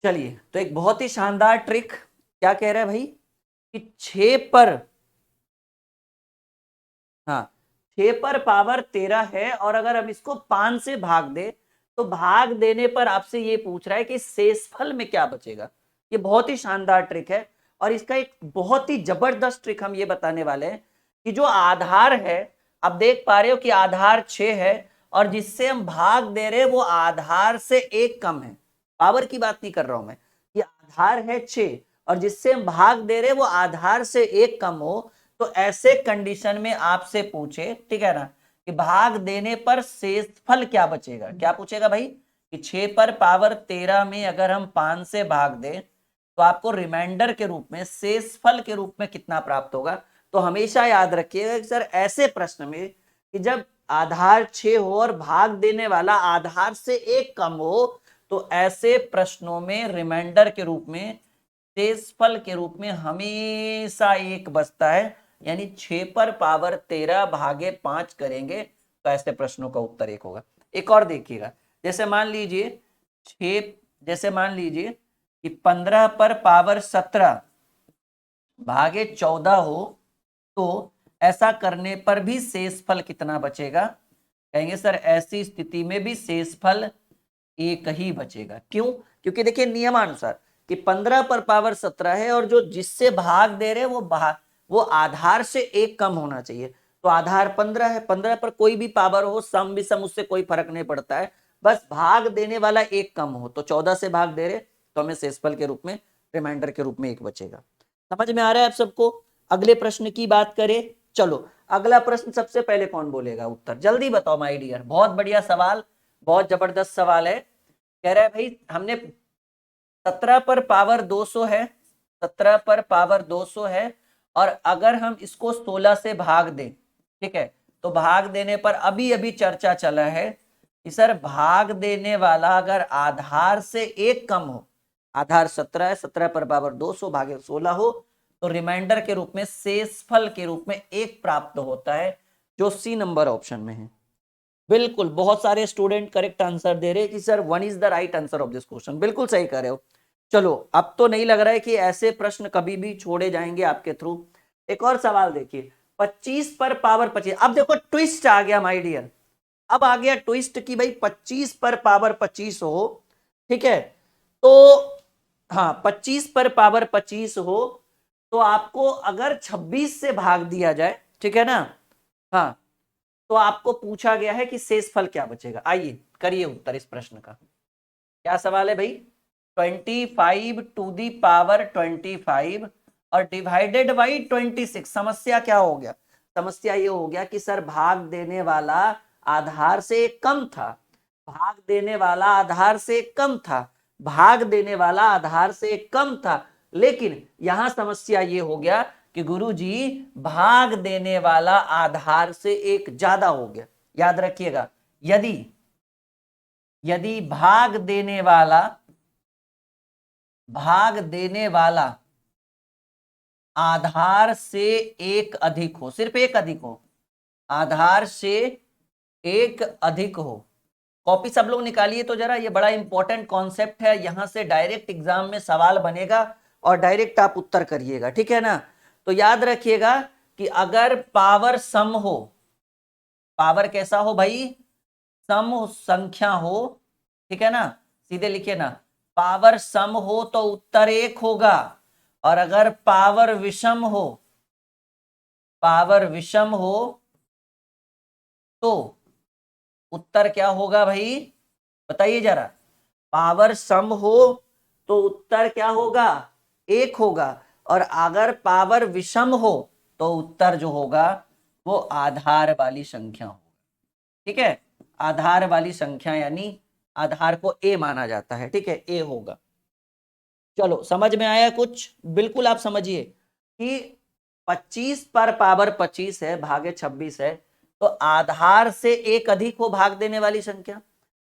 चलिए, तो एक बहुत ही शानदार ट्रिक क्या कह रहा है भाई कि 6 पर, हाँ 6 पर पावर 13 है और अगर हम इसको 5 से भाग दे तो भाग देने पर आपसे ये पूछ रहा है कि शेषफल में क्या बचेगा। ये बहुत ही शानदार ट्रिक है और इसका एक बहुत ही जबरदस्त ट्रिक हम ये बताने वाले हैं कि जो आधार है, आप देख पा रहे हो कि आधार 6 है और जिससे हम भाग दे रहे हैं वो आधार से 1 कम है। पावर की बात नहीं कर रहा हूं मैं, कि आधार है 6 और जिससे हम भाग दे रहे हैं वो आधार से 1 कम हो, तो ऐसे कंडीशन में आपसे पूछे, ठीक है ना, कि भाग देने पर शेषफल क्या बचेगा। क्या पूछेगा भाई कि 6 पर पावर 13 में अगर हम 5 से भाग दें तो आपको रिमाइंडर के रूप में, शेषफल के रूप में कितना प्राप्त होगा। तो हमेशा याद रखिएगा कि सर ऐसे प्रश्न में कि जब आधार 6 हो और भाग देने वाला आधार से 1 कम हो, तो ऐसे प्रश्नों में रिमाइंडर के रूप में, शेषफल के रूप में हमेशा 1 बचता है। यानी 6 पर पावर 13 भागे 5 करेंगे तो ऐसे प्रश्नों का उत्तर 1 होगा। एक और देखिएगा, जैसे मान लीजिए 6, जैसे मान लीजिए कि 15 पर पावर 17 भागे 14 हो, तो ऐसा करने पर भी शेषफल कितना बचेगा। कहेंगे सर ऐसी स्थिति में भी शेषफल 1 ही बचेगा। क्यों? क्योंकि देखिए नियमानुसार कि 15 पर पावर 17 है और जो जिससे भाग दे रहे वो आधार से 1 कम होना चाहिए। तो आधार 15 है, 15 पर कोई भी पावर हो, सम विषम, उससे कोई फर्क नहीं पड़ता है, बस भाग देने वाला 1 कम हो। तो 14 से भाग दे रहे तो हमें शेषफल के रूप में, रिमाइंडर के रूप में 1 बचेगा। समझ में आ रहा है आप सबको? अगले प्रश्न की बात करें। चलो अगला प्रश्न सबसे पहले कौन बोलेगा उत्तर, जल्दी बताओ माय डियर। बहुत बढ़िया सवाल, बहुत जबरदस्त सवाल है। कह रहा है भाई हमने 17 पर पावर 200 है, 17 पर पावर 200 है और अगर हम इसको 16 से भाग दें, ठीक है, तो भाग देने पर अभी अभी चर्चा चला है कि सर भाग देने वाला अगर आधार से 1 कम हो, आधार 17 है, 17 पर पावर 200 भागे 16 हो, तो रिमाइंडर के रूप में, शेषफल के रूप में 1 प्राप्त होता है, जो सी नंबर ऑप्शन में है। बिल्कुल, बहुत सारे स्टूडेंट करेक्ट आंसर दे रहे हैं कि sir 1 is the right answer of this question. बिल्कुल सही कर रहे हो। चलो अब तो नहीं लग रहा है कि ऐसे प्रश्न कभी भी छोड़े जाएंगे आपके थ्रू। एक और सवाल देखिए, 25 पर पावर 25। अब देखो ट्विस्ट आ गया माय डियर, अब आ गया ट्विस्ट कि भाई 25 पर पावर 25 हो, ठीक है, तो हाँ 25 पर पावर 25 हो तो आपको अगर 26 से भाग दिया जाए, ठीक है ना, हाँ, तो आपको पूछा गया है कि शेषफल क्या बचेगा। आइए करिए उत्तर इस प्रश्न का। क्या सवाल है भाई, 25 टू दी पावर 25 और डिवाइडेड बाई 26। समस्या क्या हो गया? समस्या ये हो गया कि सर भाग देने वाला आधार से कम था, भाग देने वाला आधार से कम था, भाग देने वाला आधार से कम था, लेकिन यहां समस्या ये हो गया कि गुरुजी भाग देने वाला आधार से 1 ज्यादा हो गया। याद रखिएगा, यदि यदि भाग देने वाला आधार से 1 अधिक हो, सिर्फ 1 अधिक हो, आधार से 1 अधिक हो। कॉपी सब लोग निकालिए तो जरा, ये बड़ा इंपॉर्टेंट कॉन्सेप्ट है, यहां से डायरेक्ट एग्जाम में सवाल बनेगा और डायरेक्ट आप उत्तर करिएगा, ठीक है ना। तो याद रखिएगा कि अगर पावर सम हो, पावर कैसा हो भाई, सम संख्या हो, ठीक है ना, सीधे लिखिए ना, पावर सम हो तो उत्तर 1 होगा, और अगर पावर विषम हो, पावर विषम हो तो उत्तर क्या होगा भाई, बताइए जरा। पावर सम हो तो उत्तर क्या होगा, 1 होगा, और अगर पावर विषम हो तो उत्तर जो होगा वो आधार वाली संख्या होगा, ठीक है। आधार वाली संख्या यानी आधार को ए माना जाता है, ठीक है, ए होगा। चलो समझ में आया कुछ? बिल्कुल आप समझिए कि 25 पर पावर 25 है भागे 26 है, तो आधार से 1 अधिक हो भाग देने वाली संख्या,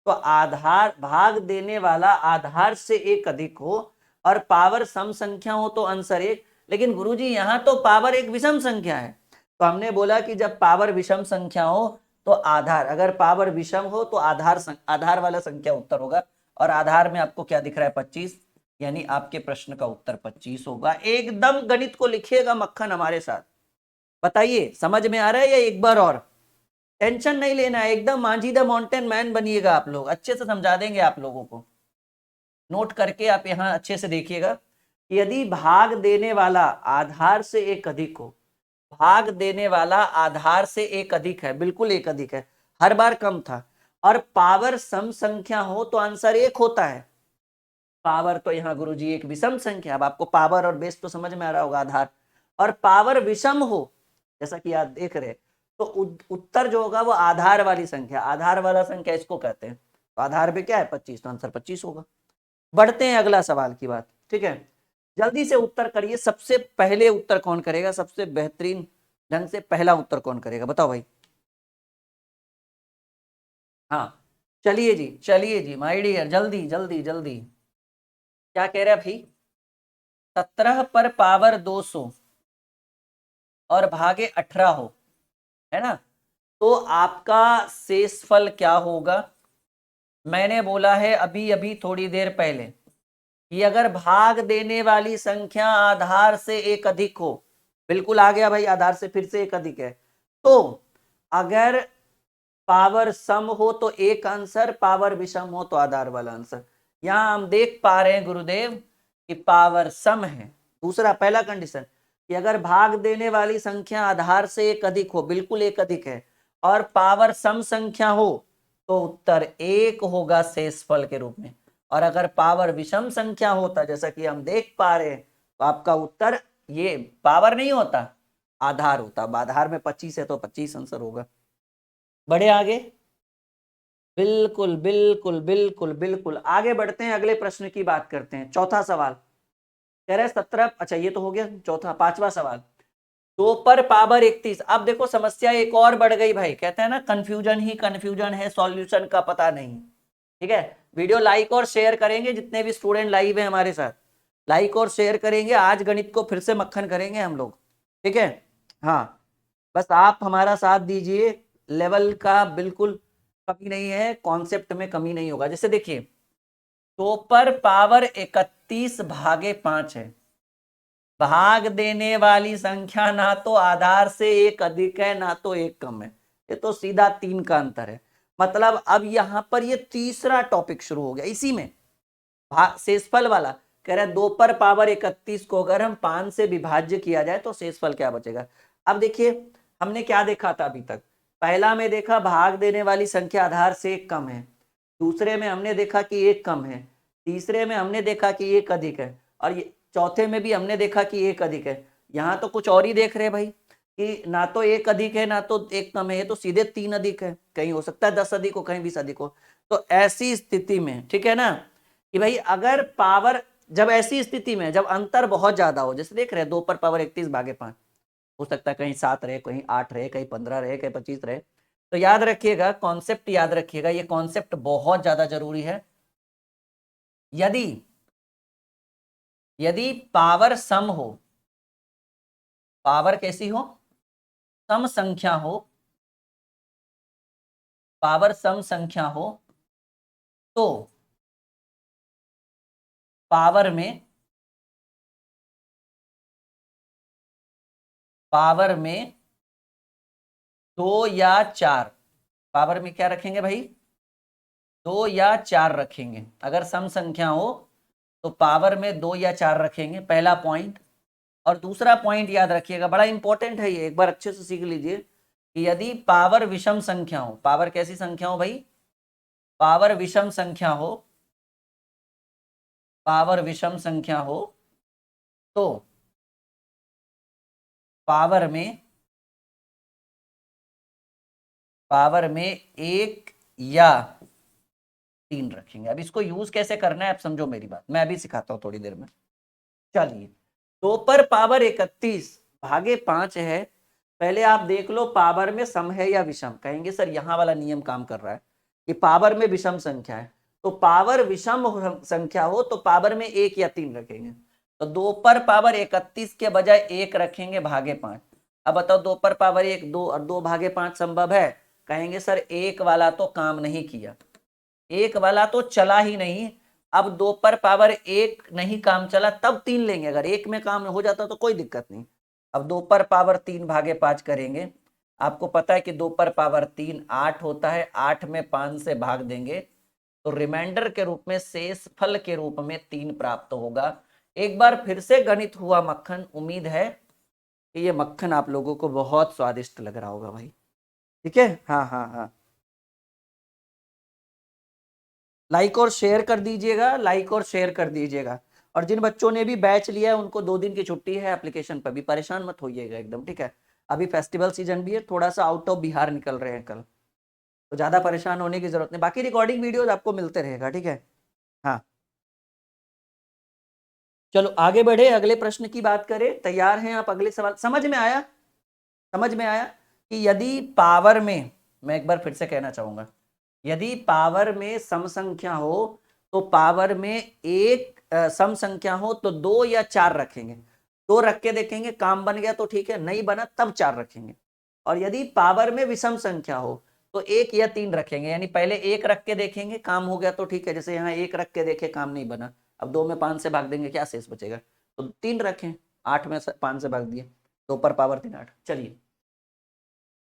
तो आधार, भाग देने वाला आधार से 1 अधिक हो, और पावर सम संख्या हो तो आंसर 1। लेकिन गुरुजी यहां तो पावर एक विषम संख्या है, तो हमने बोला कि जब पावर विषम संख्या हो तो आधार, अगर पावर विषम हो तो आधार वाला संख्या उत्तर होगा, और आधार में आपको क्या दिख रहा है 25, यानी आपके प्रश्न का उत्तर 25 होगा। एकदम गणित को लिखिएगा मक्खन हमारे साथ। बताइए समझ में आ रहा है या एक बार और? टेंशन नहीं लेना है, एकदम मांझी द माउंटेन मैन बनिएगा आप लोग, अच्छे से समझा देंगे आप लोगों को। नोट करके आप यहां अच्छे से देखिएगा, यदि भाग देने वाला आधार से एक अधिक हो, भाग देने वाला आधार से एक अधिक है, बिल्कुल एक अधिक है, हर बार कम था, और पावर सम संख्या हो तो आंसर एक होता है। पावर तो यहाँ गुरुजी एक विषम संख्या, अब आपको पावर और बेस तो समझ में आ रहा होगा, आधार, और पावर विषम हो जैसा कि आप देख रहे, तो उत्तर जो होगा वो आधार वाली संख्या, आधार वाला संख्या इसको कहते हैं। तो आधार पे क्या है 25, तो आंसर 25 होगा। बढ़ते हैं अगला सवाल की बात, ठीक है, जल्दी से उत्तर करिए। सबसे पहले उत्तर कौन करेगा, सबसे बेहतरीन ढंग से पहला उत्तर कौन करेगा, बताओ भाई। हाँ चलिए जी माय डियर, जल्दी जल्दी जल्दी। क्या कह रहे हैं भाई? 17 पर पावर 200 और भागे 18 हो, है ना, तो आपका शेषफल क्या होगा? मैंने बोला है अभी अभी थोड़ी देर पहले कि अगर भाग देने वाली संख्या आधार से एक अधिक हो, बिल्कुल आ गया भाई, आधार से फिर से एक अधिक है, तो अगर पावर सम हो तो एक आंसर, पावर विषम हो तो आधार वाला आंसर। यहां हम देख पा रहे हैं गुरुदेव कि पावर सम है। दूसरा, पहला कंडीशन कि अगर भाग देने वाली संख्या आधार से एक अधिक हो, बिल्कुल एक अधिक है, और पावर सम संख्या हो तो उत्तर एक होगा शेषफल के रूप में। और अगर पावर विषम संख्या होता, जैसा कि हम देख पा रहे हैं, तो आपका उत्तर ये पावर नहीं होता, आधार होता। अब आधार में 25 है तो 25 आंसर होगा। बढ़े आगे, बिल्कुल बिल्कुल बिल्कुल बिल्कुल आगे बढ़ते हैं, अगले प्रश्न की बात करते हैं। चौथा सवाल कह रहे 17, अच्छा ये तो हो गया चौथा। पांचवा सवाल, 2 पर पावर 31। अब देखो समस्या एक और बढ़ गई भाई, कहते हैं ना कंफ्यूजन ही कंफ्यूजन है, सॉल्यूशन का पता नहीं। ठीक है, वीडियो लाइक और शेयर करेंगे, जितने भी स्टूडेंट लाइव है हमारे साथ लाइक और शेयर करेंगे। आज गणित को फिर से मक्खन करेंगे हम लोग, ठीक है। हाँ, बस आप हमारा साथ दीजिए, लेवल का बिल्कुल कमी नहीं है, कॉन्सेप्ट में कमी नहीं होगा। जैसे देखिए 2 पर पावर 31 भागे 5 है, भाग देने वाली संख्या ना तो आधार से एक अधिक है ना तो एक कम है, ये तो सीधा 3 का अंतर है। मतलब अब यहां पर ये तीसरा टॉपिक शुरू हो गया इसी में, शेषफल वाला। कह रहा है 2 पर पावर 31 को अगर हम 5 से विभाज्य किया जाए तो शेषफल क्या बचेगा। अब देखिए हमने क्या देखा था अभी तक, पहला में देखा भाग देने वाली संख्या आधार से एक कम है, दूसरे में हमने देखा कि एक कम है, तीसरे में हमने देखा कि एक अधिक है, और ये चौथे में भी हमने देखा कि एक अधिक है। यहाँ तो कुछ और ही देख रहे हैं भाई कि ना तो एक अधिक है ना तो एक कम है, ये तो सीधे 3 अधिक है, कहीं हो सकता है 10 अधिक हो, कहीं 20 अधिक हो। तो ऐसी स्थिति में ठीक है ना कि भाई अगर पावर, जब ऐसी स्थिति में जब अंतर बहुत ज्यादा हो, जैसे देख रहे हैं 2 पर पावर 31 भागे 5, हो सकता है कहीं 7 रहे, कहीं 8 रहे, कहीं 15 रहे, कहीं 25 रहे, तो याद रखिएगा, कॉन्सेप्ट याद रखिएगा, ये कॉन्सेप्ट बहुत ज्यादा जरूरी है। यदि यदि पावर सम हो, पावर कैसी हो, सम संख्या हो, पावर सम संख्या हो, तो पावर में पावर में 2 या 4, पावर में क्या रखेंगे भाई, 2 या 4 रखेंगे। अगर सम संख्या हो तो पावर में 2 या 4 रखेंगे, पहला पॉइंट। और दूसरा पॉइंट याद रखिएगा, बड़ा इंपॉर्टेंट है ये, एक बार अच्छे से सीख लीजिए कि यदि पावर विषम संख्या हो, पावर कैसी संख्या हो भाई, पावर विषम संख्या हो, पावर विषम संख्या हो, तो पावर में एक या 3 रखेंगे। अब इसको यूज कैसे करना है आप समझो मेरी बात, मैं अभी सिखाता हूं थोड़ी देर में। चलिए 2 पर पावर 31 भागे 5 है, पहले आप देख लो पावर में सम है या विषम। कहेंगे सर यहाँ वाला नियम काम कर रहा है कि पावर में विषम संख्या है, तो पावर विषम संख्या हो तो पावर में 1 या 3 रखेंगे। तो 2 पर पावर 31 के बजाय 1 रखेंगे भागे 5। अब बताओ 2 पर पावर 1 2 और 2 भागे 5 संभव है? कहेंगे सर एक वाला तो काम नहीं किया, एक वाला तो चला ही नहीं। अब 2 पर पावर 1 नहीं काम चला तब 3 लेंगे, अगर 1 में काम हो जाता तो कोई दिक्कत नहीं। अब 2 पर पावर 3 भागे 5 करेंगे, आपको पता है कि 2 पर पावर 3 8 होता है, 8 में 5 से भाग देंगे तो रिमाइंडर के रूप में शेष फल के रूप में 3 प्राप्त होगा। एक बार फिर से गणित हुआ मक्खन, उम्मीद है कि ये मक्खन आप लोगों को बहुत स्वादिष्ट लग रहा होगा भाई, ठीक है। हाँ हाँ हाँ, लाइक और शेयर कर दीजिएगा, लाइक और शेयर कर दीजिएगा। और जिन बच्चों ने भी बैच लिया है उनको 2 दिन की छुट्टी है, एप्लीकेशन पर भी परेशान मत होइएगा एकदम, ठीक है। अभी फेस्टिवल सीजन भी है, थोड़ा सा आउट ऑफ बिहार निकल रहे हैं कल, तो ज्यादा परेशान होने की जरूरत नहीं, बाकी रिकॉर्डिंग वीडियोज आपको मिलते रहेगा, ठीक है। हाँ चलो आगे बढ़े, अगले प्रश्न की बात करें, तैयार हैं आप? अगले सवाल समझ में आया? समझ में आया कि यदि पावर में, मैं एक बार फिर से कहना चाहूंगा, यदि पावर में सम संख्या हो तो पावर में एक सम संख्या हो तो 2 या 4 रखेंगे, 2 रख के देखेंगे, काम बन गया तो ठीक है, नहीं बना तब 4 रखेंगे। और यदि पावर में विषम संख्या हो तो 1 या 3 रखेंगे, यानी पहले 1 रख के देखेंगे, काम हो गया तो ठीक है, जैसे यहाँ 1 रख के देखे काम नहीं बना, अब 2 में 5 से भाग देंगे, क्या शेष बचेगा, तो 3 रखें, 8 में 5 से भाग दिए, 2 पर पावर 3 8। चलिए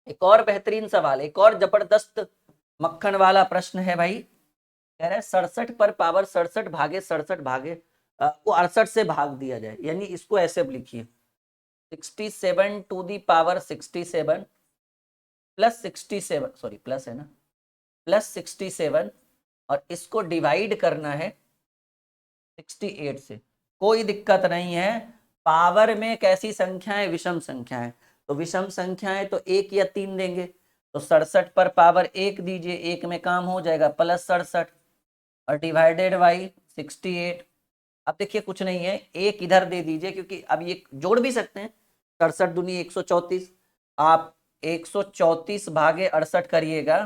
एक और बेहतरीन सवाल, एक और जबरदस्त मक्खन वाला प्रश्न है भाई, कह रहा है 67 पर पावर 67 भागे 67 भागे को 68 से भाग दिया जाए, यानी इसको ऐसे लिखिए 67 to the power 67 plus 67, sorry plus है ना, प्लस 67 और इसको डिवाइड करना है 68 से। कोई दिक्कत नहीं है, पावर में कैसी संख्या है, विषम संख्या है, तो विषम संख्या है तो 1 या 3 देंगे, तो 67 पर पावर 1 दीजिए, 1 में काम हो जाएगा, प्लस 67 और डिवाइडेड बाई 68। अब देखिए कुछ नहीं है, 1 इधर दे दीजिए, क्योंकि अब ये जोड़ भी सकते हैं, 67 दूनी 134, आप 134 भागे 68 करिएगा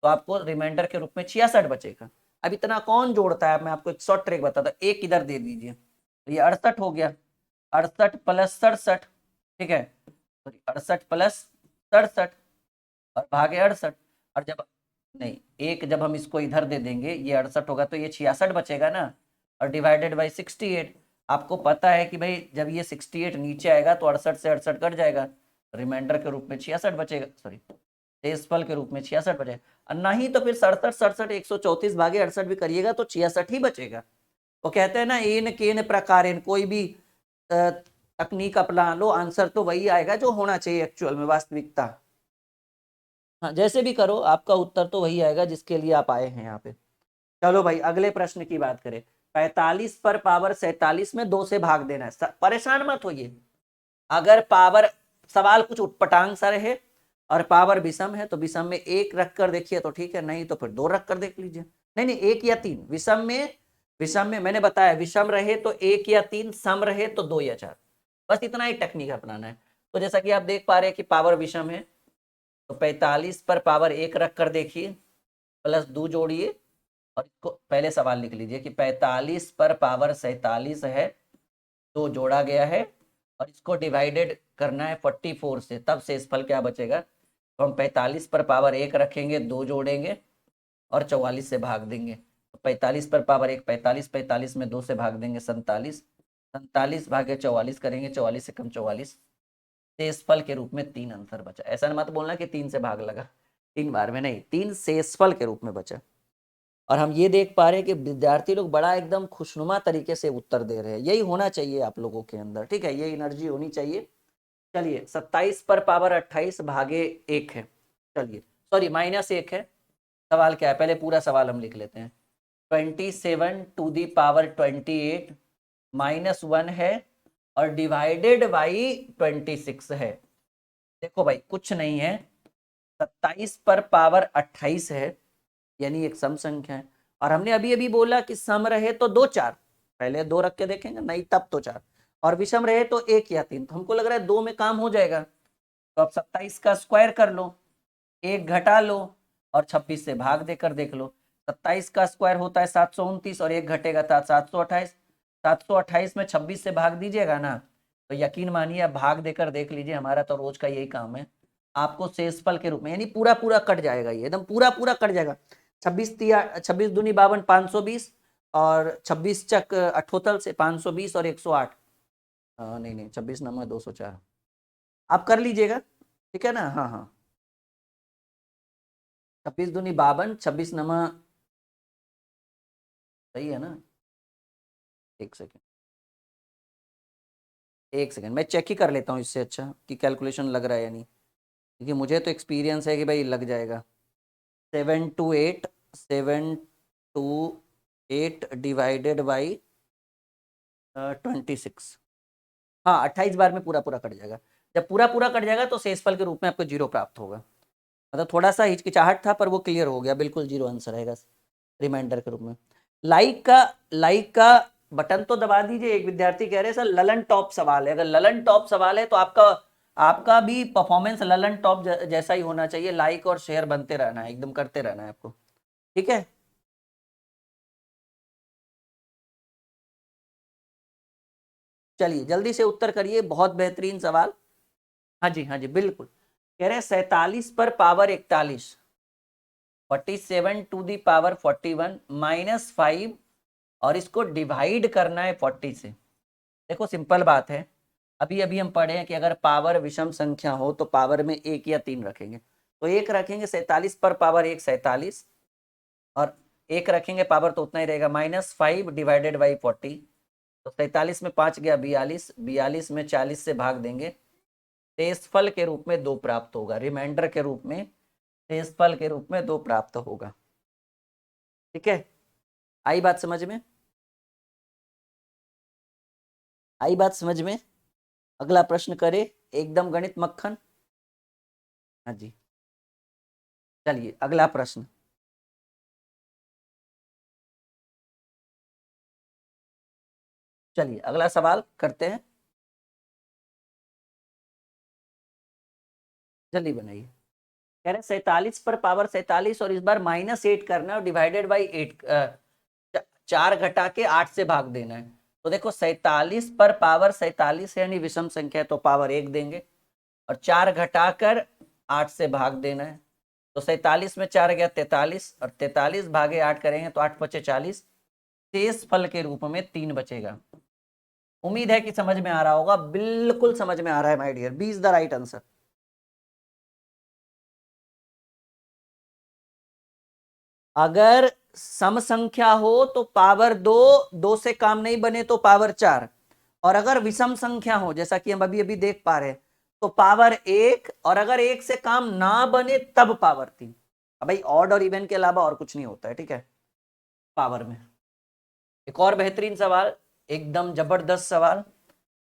तो आपको रिमाइंडर के रूप में 66 बचेगा। अब इतना कौन जोड़ता है, मैं आपको एक शॉर्ट ट्रिक बताता हूँ, 1 इधर दे दीजिए तो ये 68 हो गया, 68 प्लस 67, ठीक है, 68 प्लस 67 और भागे 68, और जब नहीं 1 जब हम इसको इधर दे देंगे ये 68 होगा तो ये 66 बचेगा ना, और डिवाइडेड बाई 68। आपको पता है कि भाई जब ये 68 नीचे आएगा तो 68 से 68 कट जाएगा, रिमाइंडर के रूप में 66 बचेगा, सॉरी शेषफल के रूप में 66 बचेगा, और नहीं तो फिर 67 67 134 भागे 68 भी करिएगा तो 66 ही बचेगा। वो कहते हैं ना एन केन प्रकार, कोई भी तकनीक अपना लो, आंसर तो वही आएगा जो होना चाहिए एक्चुअल में, वास्तविकता। हाँ जैसे भी करो आपका उत्तर तो वही आएगा जिसके लिए आप आए हैं यहाँ पे। चलो भाई अगले प्रश्न की बात करें, 45 पर पावर 47 में 2 से भाग देना है, परेशान मत होइए, अगर पावर सवाल कुछ उटपटांग सा रहे और पावर विषम है तो विषम में 1 रख कर देखिए तो ठीक है, नहीं तो फिर 2 रख कर देख लीजिए, नहीं नहीं 1 या 3, विषम में मैंने बताया विषम रहे तो 1 या 3, सम रहे तो 2 या 4, बस इतना ही टेक्निक अपनाना है। तो जैसा कि आप देख पा रहे हैं कि पावर विषम है तो 45 पर पावर 1 रख कर देखिए, प्लस 2 जोड़िए और इसको पहले सवाल लिख लीजिए कि 45 पर पावर 47 है, 2 जोड़ा गया है और इसको डिवाइडेड करना है 44 से, तब शेषफल क्या बचेगा, तो हम 45 पर पावर 1 रखेंगे, 2 जोड़ेंगे और 44 से भाग देंगे, तो 45 पर पावर 1 45, 45 में 2 से भाग देंगे 47, 47 भागे 44 करेंगे, 44 से कम 44, शेषफल के रूप में 3 आंसर बचा। ऐसा मत बोलना कि 3 से भाग लगा, 3 बार में नहीं, 3 शेषफल के रूप में बचा। और हम ये देख पा रहे हैं कि विद्यार्थी लोग बड़ा एकदम खुशनुमा तरीके से उत्तर दे रहे हैं, यही होना चाहिए आप लोगों के अंदर, ठीक है, ये एनर्जी होनी चाहिए। चलिए 27 पर पावर 28 भागे 1 है, चलिए सॉरी -1 है, सवाल क्या है पहले पूरा सवाल हम लिख लेते हैं, 27 टू दी पावर 28 -1 है और डिवाइडेड बाई 26 है। देखो भाई कुछ नहीं है, 27 पर पावर 28 है यानी एक सम संख्या है, और हमने अभी अभी बोला कि सम रहे तो 2 4, पहले 2 रख के देखेंगे, नहीं तब तो 4, और विषम रहे तो 1 या 3, तो हमको लग रहा है 2 में काम हो जाएगा, तो अब 27 का स्क्वायर कर लो, 1 घटा लो और 26 से भाग देकर देख लो, 27 का स्क्वायर होता है 729 और 1 घटेगा था 728, 728 में 26 से भाग दीजिएगा ना, तो यकीन मानिए आप भाग देकर देख लीजिए, हमारा तो रोज का यही काम है, आपको शेषफल के रूप में यानी पूरा पूरा कट जाएगा, ये एकदम पूरा पूरा कट जाएगा, 26 दूनी 52 520 और 26 चक अठोतल से 520 और 108। नहीं नहीं, 26 नंबर 204 आप कर लीजिएगा, ठीक है ना। हाँ हाँ, 26 दूनी 52, 26 नंबर सही है ना। एक सेकेंड, एक सेकेंड, मैं चेक ही कर लेता हूँ इससे अच्छा कि कैलकुलेशन लग रहा है या नहीं, क्योंकि मुझे तो एक्सपीरियंस है कि भाई लग जाएगा। 728, 728 डिवाइडेड बाई 26। हाँ, 28 बार में पूरा पूरा कट जाएगा। जब पूरा पूरा कट जाएगा तो शेषफल के रूप में आपको 0 प्राप्त होगा। मतलब थोड़ा सा हिचकिचाहट था पर वो क्लियर हो गया, बिल्कुल 0 आंसर रहेगा रिमाइंडर के रूप में। लाइक का बटन तो दबा दीजिए। एक विद्यार्थी कह रहे हैं सर ललन टॉप सवाल है। अगर ललन टॉप सवाल है तो आपका आपका भी परफॉर्मेंस ललन टॉप जैसा ही होना चाहिए। लाइक और शेयर बनते रहना है, एकदम करते रहना है आपको, ठीक है। चलिए जल्दी से उत्तर करिए, बहुत बेहतरीन सवाल। हाँ जी, हाँ जी, बिल्कुल। कह रहे हैं 47 पर पावर 41, 47 टू दी पावर 41 -5, और इसको डिवाइड करना है 40 से। देखो सिंपल बात है, अभी अभी हम पढ़े हैं कि अगर पावर विषम संख्या हो तो पावर में 1 या 3 रखेंगे। तो 1 रखेंगे 47 पर पावर 1 47, और 1 रखेंगे पावर तो उतना ही रहेगा -5 डिवाइडेड बाई 40। तो 47 में 5 गया 42, 42 में 40 से भाग देंगे, शेषफल के रूप में 2 प्राप्त होगा। रिमाइंडर के रूप में, शेषफल के रूप में 2 प्राप्त होगा, ठीक है। आई बात समझ में, आई बात समझ में। अगला प्रश्न करे, एकदम गणित मक्खन। हाँ जी, चलिए अगला प्रश्न। चलिए अगला सवाल करते हैं, जल्दी बनाइए। कह रहे 47 पर पावर 47 और इस बार -8 करना है और डिवाइडेड बाई 8, 4 घटा के 8 से भाग देना है। तो देखो 47 पर पावर 47 यानी विषम संख्या है तो पावर 1 देंगे, और 4 घटाकर 8 से भाग देना है। तो 47 में 4 गया 43, और 43 भागे 8 करेंगे तो 8 पचे 40, शेष फल के रूप में 3 बचेगा। उम्मीद है कि समझ में आ रहा होगा, बिल्कुल समझ में आ रहा है my dear, B is the right answer. अगर सम संख्या हो तो पावर 2, 2 से काम नहीं बने तो पावर 4, और अगर विषम संख्या हो जैसा कि हम अभी अभी देख पा रहे हैं तो पावर 1, और अगर 1 से काम ना बने तब पावर 3। अब भाई ऑड और इवन के अलावा और कुछ नहीं होता है, ठीक है, पावर में। एक और बेहतरीन सवाल, एकदम जबरदस्त सवाल,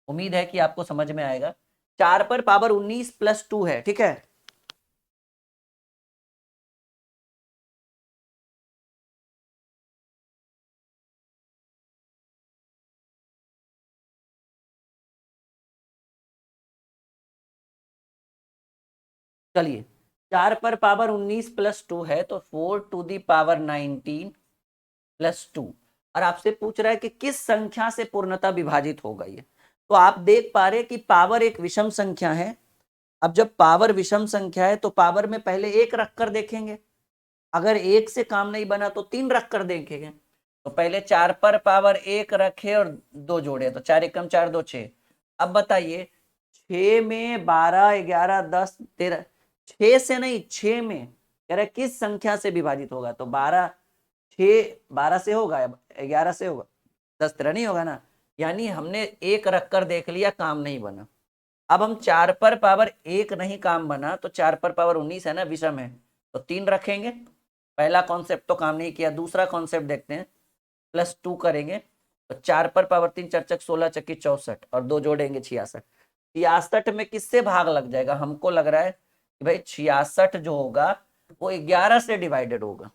उम्मीद है कि आपको समझ में आएगा। 4 पर पावर 19 प्लस 2 है, ठीक है। चलिए 4 पर पावर 19 प्लस 2 है तो 4 टू दी पावर 19 प्लस 2, और आपसे पूछ रहा है कि किस संख्या से पूर्णतः विभाजित होगा ये। तो आप देख पा रहे कि पावर एक विषम संख्या है। अब जब पावर विषम संख्या है तो पावर में पहले 1 रखकर देखेंगे, अगर 1 से काम नहीं बना तो 3 रखकर देखेंगे। तो पहले 4 पर पावर 1 रखे और 2 जोड़े, तो 4 एकम 4 2 6। अब बताइए 6 में 12 11 10 13, 6 से नहीं 6 में कह रहे किस संख्या से विभाजित होगा। तो 12, 6 12 से होगा, 11 से होगा, 10 13 नहीं होगा ना। यानी हमने 1 रखकर देख लिया, काम नहीं बना। अब हम 4 पर पावर 1 नहीं काम बना तो 4 पर पावर 19 है ना, विषम है, तो 3 रखेंगे। पहला कॉन्सेप्ट तो काम नहीं किया, दूसरा कॉन्सेप्ट देखते हैं। प्लस 2 करेंगे तो 4 पर पावर 3 4 चक 16 चक्की 64, और 2 जोड़ेंगे 66। 66 में किससे भाग लग जाएगा, हमको लग रहा है कि भाई 66 जो होगा वो 11 से डिवाइडेड होगा।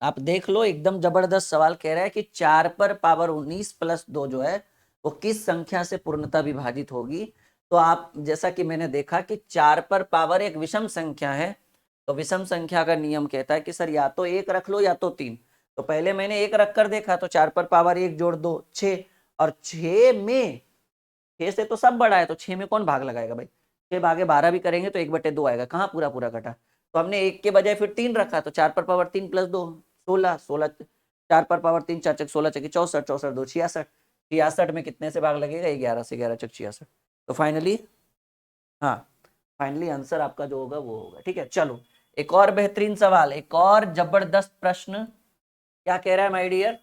आप देख लो, एकदम जबरदस्त सवाल कह रहा है कि 4 पर पावर 19 प्लस 2 जो है वो किस संख्या से पूर्णतः विभाजित होगी। तो आप जैसा कि मैंने देखा कि 4 पर पावर एक विषम संख्या है, तो विषम संख्या का नियम कहता है कि सर या तो 1 रख लो या तो 3। तो पहले मैंने 1 रखकर देखा तो 4 पर पावर 1 जोड़ 2 6, और 6 में 6 से तो सब बड़ा है तो 6 में कौन भाग लगाएगा भाई। 6 भागे 12 भी करेंगे तो 1/2 आएगा, कहाँ पूरा पूरा कटा। तो हमने 1 के बजाय फिर 3 रखा, तो 4 पर पावर 3 प्लस 2 16, 16 4 पर पावर 3 4 चक 16 चक 64, 64 2 66, 66 में कितने से भाग लगेगा? 11 से, 11 चक 66। तो फाइनली हाँ, फाइनली आंसर आपका जो होगा वो होगा। ठीक है, चलो एक और बेहतरीन सवाल, एक और जबरदस्त प्रश्न। क्या कह रहा है माय डियर?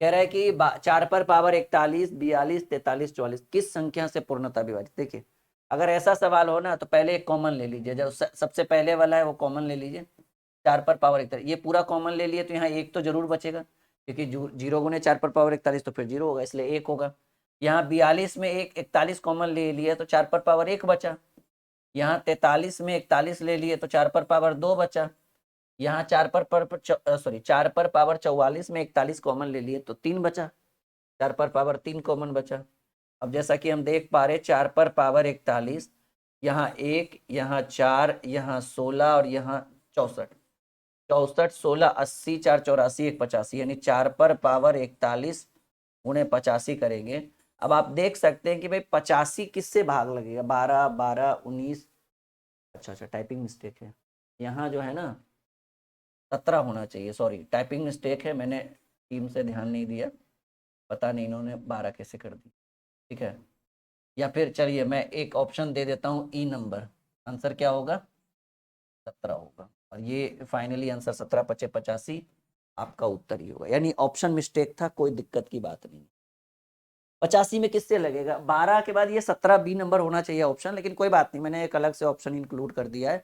कह रहा है कि 4 पर पावर 41, 42, 43, 44 किस संख्या से पूर्णतः विभाजित? देखिए, अगर ऐसा सवाल हो ना तो पहले एक कॉमन ले लीजिए, जो सबसे पहले वाला है वो कॉमन ले लीजिए। 4 पर पावर 41, ये पूरा कॉमन ले लिए तो यहाँ एक तो जरूर बचेगा, क्योंकि 0 गुने 4 पर पावर 41 तो फिर 0 होगा, इसलिए 1 होगा। यहाँ 42 में 41 कॉमन ले लिया तो 4 पर पावर 1 बचा। यहाँ 43 में 41 ले लिए तो 4 पर पावर 2 बचा। यहाँ 4 पर पावर 44 में 41 कॉमन ले लिए तो 3 बचा। 4 पर पावर 3 कॉमन बचा। अब जैसा कि हम देख पा रहे 4 पर पावर 41, यहाँ 1, यहाँ 4, यहाँ 16 और यहाँ 64, 64 16 80 4 84 1 85, यानी 4 पर पावर 41 गुणे 85 करेंगे। अब आप देख सकते हैं कि भाई 85 किससे भाग लगेगा? 12 12 19, अच्छा टाइपिंग मिस्टेक है यहाँ, जो है ना 17 होना चाहिए, सॉरी टाइपिंग मिस्टेक है, मैंने टीम से ध्यान नहीं दिया, पता नहीं इन्होंने 12 कैसे कर दी। ठीक है, या फिर चलिए मैं एक ऑप्शन दे देता हूँ, ई नंबर। आंसर क्या होगा? 17 होगा, और ये फाइनली आंसर 17 पचे 85 आपका उत्तर ही होगा, यानी ऑप्शन मिस्टेक था, कोई दिक्कत की बात नहीं। 85 में किससे लगेगा? 12 के बाद ये 17 बी नंबर होना चाहिए ऑप्शन, लेकिन कोई बात नहीं, मैंने एक अलग से ऑप्शन इंक्लूड कर दिया है।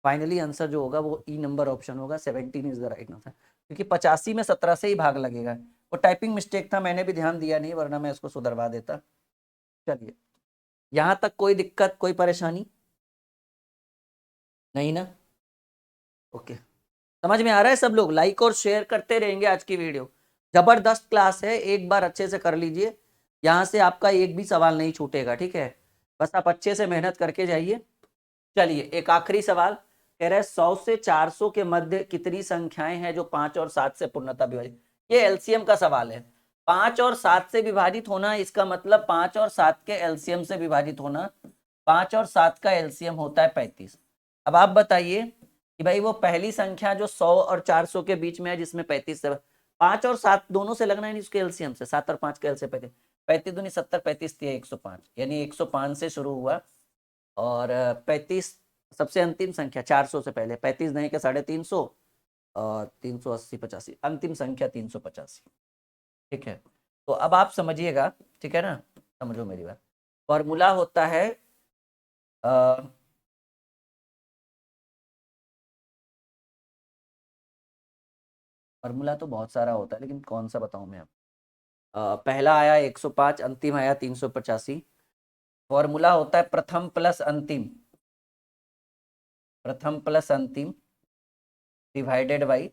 फाइनली आंसर जो होगा वो ई नंबर ऑप्शन होगा, 17 इज द राइट आंसर, क्योंकि 85 में 17 से ही भाग लगेगा। वो टाइपिंग मिस्टेक था, मैंने भी ध्यान दिया नहीं, वरना मैं इसको सुधरवा देता। चलिए, यहाँ तक कोई दिक्कत, कोई परेशानी नहीं ना? ओके, समझ में आ रहा है सब लोग? लाइक और शेयर करते रहेंगे, आज की वीडियो जबरदस्त क्लास है, एक बार अच्छे से कर लीजिए, यहाँ से आपका एक भी सवाल नहीं छूटेगा। ठीक है, बस आप अच्छे से मेहनत करके जाइए। चलिए एक आखिरी सवाल, कह रहे हैं 100 से 400 के मध्य कितनी संख्याएं हैं जो 5 और 7 से पूर्णतः विभाजित? ये एलसीएम का सवाल है। 5 और 7 से विभाजित होना, इसका मतलब 5 और 7 के एलसीएम से विभाजित होना। 5 और 7 का एलसीएम होता है 35। अब आप बताइए कि भाई वो पहली संख्या जो 100 और 400 के बीच में है, जिसमें 35 से 5 और 7 दोनों से लगना है, उसके एलसीएम से 7 और 5 के एलसीएम 35, 35 दूनी 70, 35 105, यानी 105 से शुरू हुआ, और 35 सबसे अंतिम संख्या 400 से पहले, 35 नहीं के 350 और 380 85, अंतिम संख्या 385। ठीक है, तो अब आप समझिएगा, ठीक है ना, समझो मेरी बात। फॉर्मूला होता है फॉर्मूला तो बहुत सारा होता है, लेकिन कौन सा बताऊं मैं? पहला आया 105, अंतिम आया 385। फॉर्मूला होता है प्रथम प्लस अंतिम, प्रथम प्लस अंतिम डिवाइडेड बाई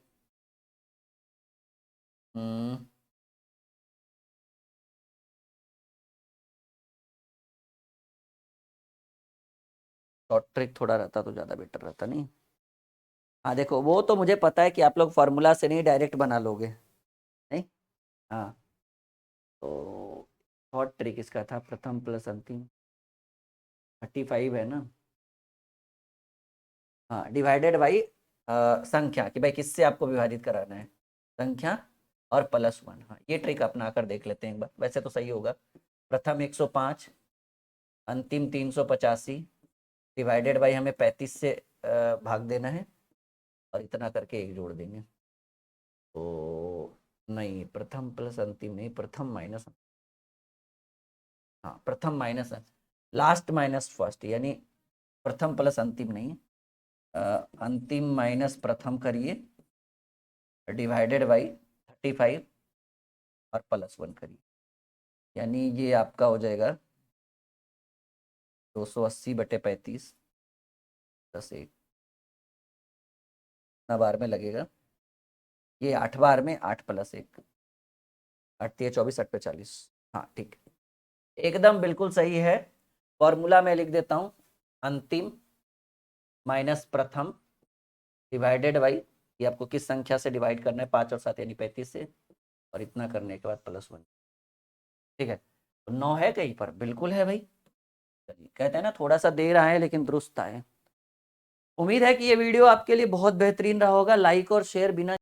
शॉर्ट ट्रिक थोड़ा रहता तो ज़्यादा बेटर रहता नहीं? हाँ देखो, वो तो मुझे पता है कि आप लोग फार्मूला से नहीं डायरेक्ट बना लोगे, नहीं? हाँ, तो शॉर्ट ट्रिक इसका था प्रथम प्लस अंतिम, 35 है ना? हाँ, डिवाइडेड बाई संख्या, कि भाई किससे आपको विभाजित कराना है, संख्या और +1। हाँ, ये ट्रिक अपना कर देख लेते हैं एक बार, वैसे तो सही होगा। प्रथम 105, अंतिम 385, डिवाइडेड बाई हमें 35 से भाग देना है, और इतना करके एक जोड़ देंगे। तो नहीं, प्रथम प्लस अंतिम नहीं, प्रथम माइनस, हाँ प्रथम माइनस लास्ट माइनस फर्स्ट, यानी प्रथम प्लस अंतिम नहीं, अंतिम माइनस प्रथम करिए, डिवाइडेड बाई 35 और +1 करिए, यानी ये आपका हो जाएगा 280/35 + 1, कितना बार में लगेगा? ये 8 बार में, 8 + 1, 8 × 24, 8 × 40। हाँ ठीक, एकदम बिल्कुल सही है। फॉर्मूला मैं लिख देता हूँ, अंतिम माइनस प्रथम डिवाइडेड बाई, ये आपको किस संख्या से डिवाइड करना है, 5 और 7 यानी 35 से, और इतना करने के बाद +1। ठीक है, तो 9 है कहीं पर? बिल्कुल है भाई। चलिए, कहते हैं ना थोड़ा सा देर आए लेकिन दुरुस्त आए। उम्मीद है कि ये वीडियो आपके लिए बहुत बेहतरीन रहा होगा। लाइक और शेयर बिना